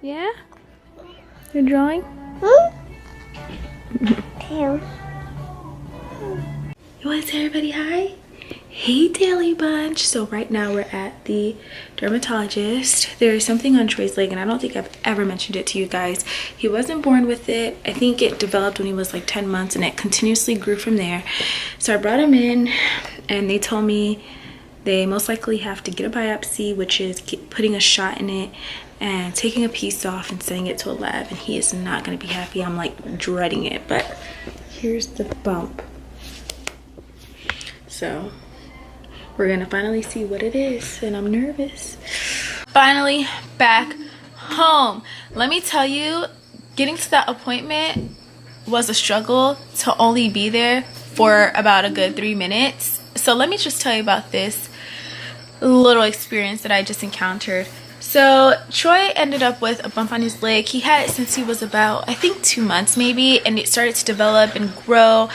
Yeah? You're drawing? Tail. You want to say everybody hi? Hey Daily Bunch. So right now we're at the dermatologist. There is something on Troy's leg and I don't think I've ever mentioned it to you guys. He wasn't born with it. I think it developed when he was like 10 months and it continuously grew from there. So I brought him in and they told me they most likely have to get a biopsy, which is putting a shot in it and taking a piece off and sending it to a lab, and he is not going to be happy. I'm like dreading it, but here's the bump. So we're gonna finally see what it is and I'm nervous. Finally back home. Let me tell you, getting to that appointment was a struggle to only be there for about a good 3 minutes. So let me just tell you about this little experience that I just encountered. So Troy ended up with a bump on his leg. He had it since he was about, I think, 2 months maybe, and it started to develop and grow.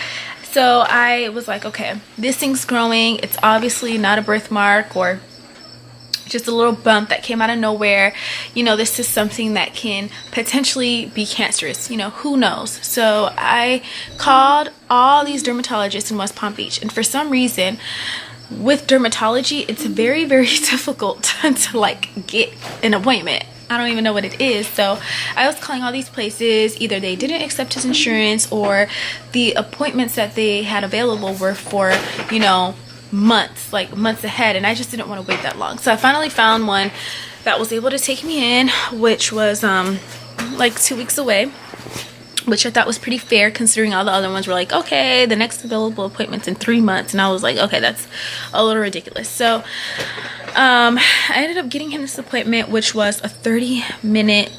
So I was like, okay, this thing's growing. It's obviously not a birthmark or just a little bump that came out of nowhere. You know, this is something that can potentially be cancerous. You know, who knows? So I called all these dermatologists in West Palm Beach, and for some reason, with dermatology, it's very, very difficult to like get an appointment. I don't even know what it is. So I was calling all these places. Either they didn't accept his insurance or the appointments that they had available were for, you know, months ahead, and I just didn't want to wait that long. So I finally found one that was able to take me in, which was like 2 weeks away, which I thought was pretty fair considering all the other ones were like, okay, the next available appointment's in 3 months, and I was like, okay, that's a little ridiculous. So I ended up getting him this appointment, which was a 30-minute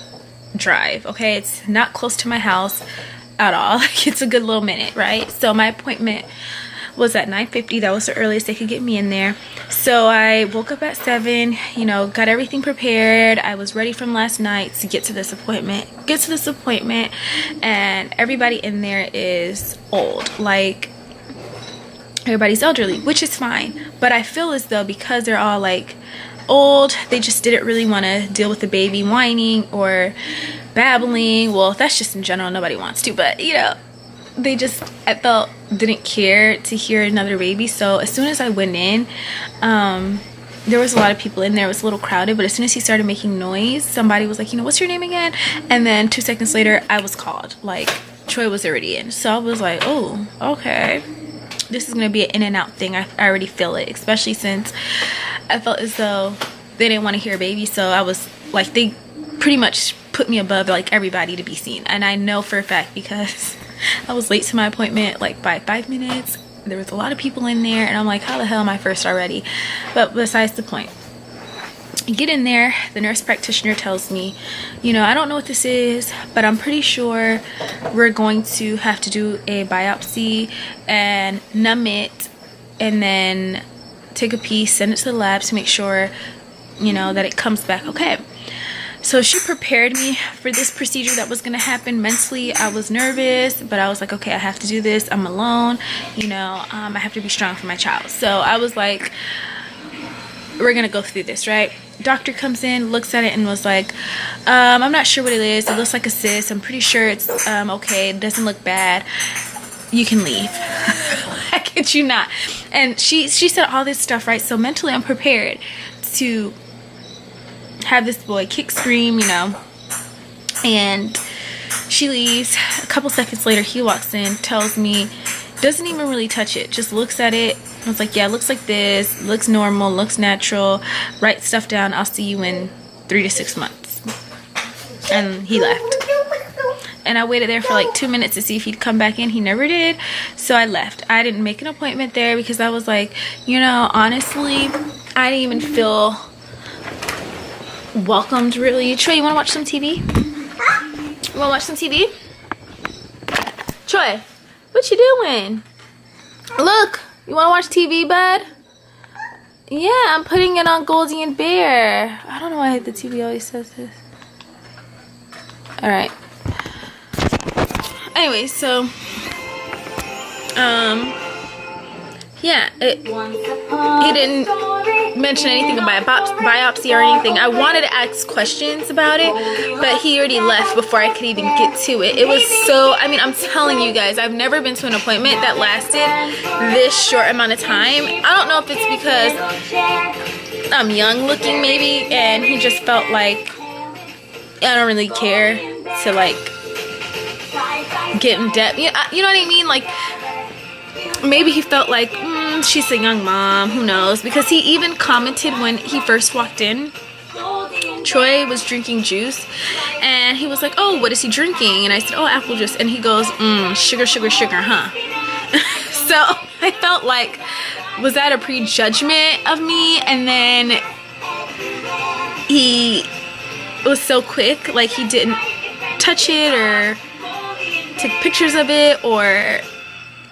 drive. Okay, it's not close to my house at all. It's a good little minute, right? So my appointment was at 9:50. That was the earliest they could get me in there. So I woke up at 7, you know, got everything prepared. I was ready from last night to get to this appointment. And everybody in there is old. Like, everybody's elderly, which is fine. But I feel as though because they're all like old, they just didn't really want to deal with the baby whining or babbling. Well, that's just in general, nobody wants to, but you know, they just, I felt, didn't care to hear another baby. So as soon as I went in, there was a lot of people in there. It was a little crowded, but as soon as he started making noise, somebody was like, you know, what's your name again? And then 2 seconds later, I was called. Like, Troy was already in. So I was like, oh, okay, this is gonna be an in and out thing. I already feel it, especially since I felt as though they didn't want to hear a baby. So I was like, they pretty much put me above like everybody to be seen. And I know for a fact because I was late to my appointment like by 5 minutes. There was a lot of people in there, and I'm like, how the hell am I first already? But besides the point, get in there. The nurse practitioner tells me, you know, I don't know what this is, but I'm pretty sure we're going to have to do a biopsy and numb it and then take a piece, send it to the lab to make sure, you know, that it comes back okay. So she prepared me for this procedure that was going to happen. Mentally, I was nervous, but I was like, okay, I have to do this. I'm alone, you know, I have to be strong for my child. So I was like, we're going to go through this, right? Doctor comes in, looks at it, and was like, I'm not sure what it is. It looks like a cyst. I'm pretty sure it's okay. It doesn't look bad. You can leave. I kid you not. And she said all this stuff, right? So mentally, I'm prepared to have this boy kick, scream, you know, and she leaves. A couple seconds later, he walks in, tells me, doesn't even really touch it, just looks at it. I was like, yeah, it looks like this, looks normal, looks natural, write stuff down, I'll see you in 3 to 6 months. And he left. And I waited there for like 2 minutes to see if he'd come back in. He never did. So I left. I didn't make an appointment there because I was like, you know, honestly, I didn't even feel welcomed really. Troy, you want to watch some TV? You want to watch some TV? Troy, what you doing? Look, you want to watch TV, bud? Yeah, I'm putting it on Goldie and Bear. I don't know why the TV always says this. Alright. Anyway, so yeah, he didn't mention anything about biopsy or anything. I wanted to ask questions about it, but he already left before I could even get to it. It was so, I mean, I'm telling you guys, I've never been to an appointment that lasted this short amount of time. I don't know if it's because I'm young looking maybe, and he just felt like I don't really care to like get in depth. You know what I mean? Like, maybe he felt like she's a young mom, who knows, because he even commented when he first walked in. Troy was drinking juice and he was like, oh, what is he drinking? And I said, oh, apple juice. And he goes, sugar, sugar, sugar, huh? So I felt like, was that a prejudgment of me? And then he was so quick, like he didn't touch it or take pictures of it or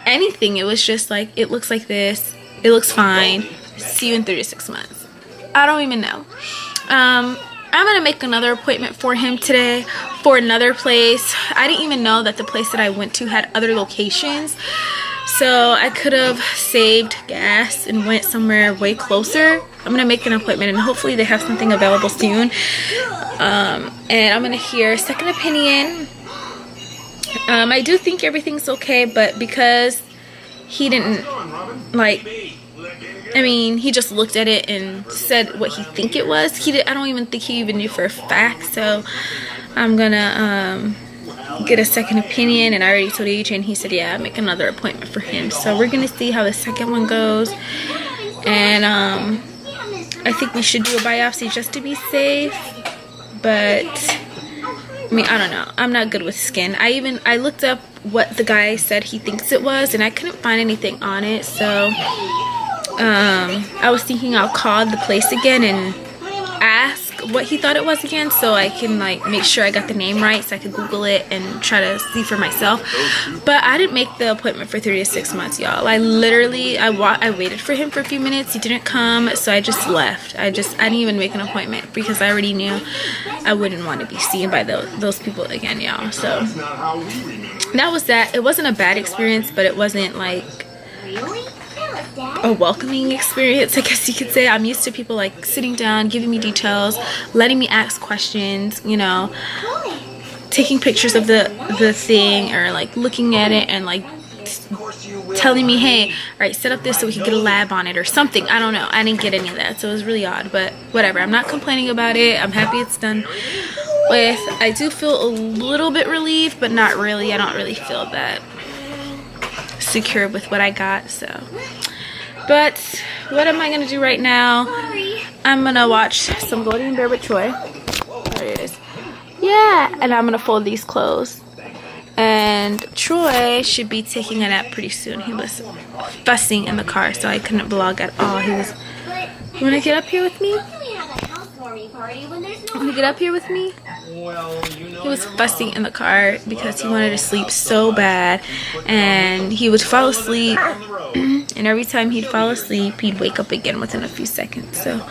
anything. It was just like, it looks like this, it looks fine, see you in 3 to 6 months. I don't even know. I'm gonna make another appointment for him today for another place. I didn't even know that the place that I went to had other locations, so I could have saved gas and went somewhere way closer. I'm gonna make an appointment and hopefully they have something available soon. And I'm gonna hear a second opinion. I do think everything's okay, but because he didn't, like, I mean, he just looked at it and said what he think it was. I don't even think he even knew for a fact, so I'm gonna get a second opinion, and I already told AJ, and he said, yeah, make another appointment for him. So we're gonna see how the second one goes, and I think we should do a biopsy just to be safe, but I mean, I don't know. I'm not good with skin. I looked up what the guy said he thinks it was, and I couldn't find anything on it. So I was thinking I'll call the place again and ask what he thought it was again, so I can like make sure I got the name right, so I could Google it and try to see for myself. But I didn't make the appointment for 3 to 6 months, y'all. I literally I waited for him for a few minutes. He didn't come, so I just left. I didn't even make an appointment because I already knew I wouldn't want to be seen by those people again, y'all. So that was that. It wasn't a bad experience, but it wasn't like a welcoming experience, I guess you could say. I'm used to people like sitting down, giving me details, letting me ask questions, you know, taking pictures of the thing, or like looking at it and like telling me, hey, all right, set up this so we can get a lab on it or something. I don't know. I didn't get any of that, so it was really odd, but whatever. I'm not complaining about it. I'm happy it's done with. I do feel a little bit relieved, but not really. I don't really feel that secure with what I got, so. But what am I gonna do right now? I'm gonna watch some Golden Bear with Troy. There it is. Yeah, and I'm gonna fold these clothes. And Troy should be taking a nap pretty soon. He was fussing in the car, so I couldn't vlog at all. He was. You wanna get up here with me? Want to get up here with me? He was fussing in the car because he wanted to sleep so bad, and he would fall asleep, and every time he'd fall asleep he'd wake up again within a few seconds. So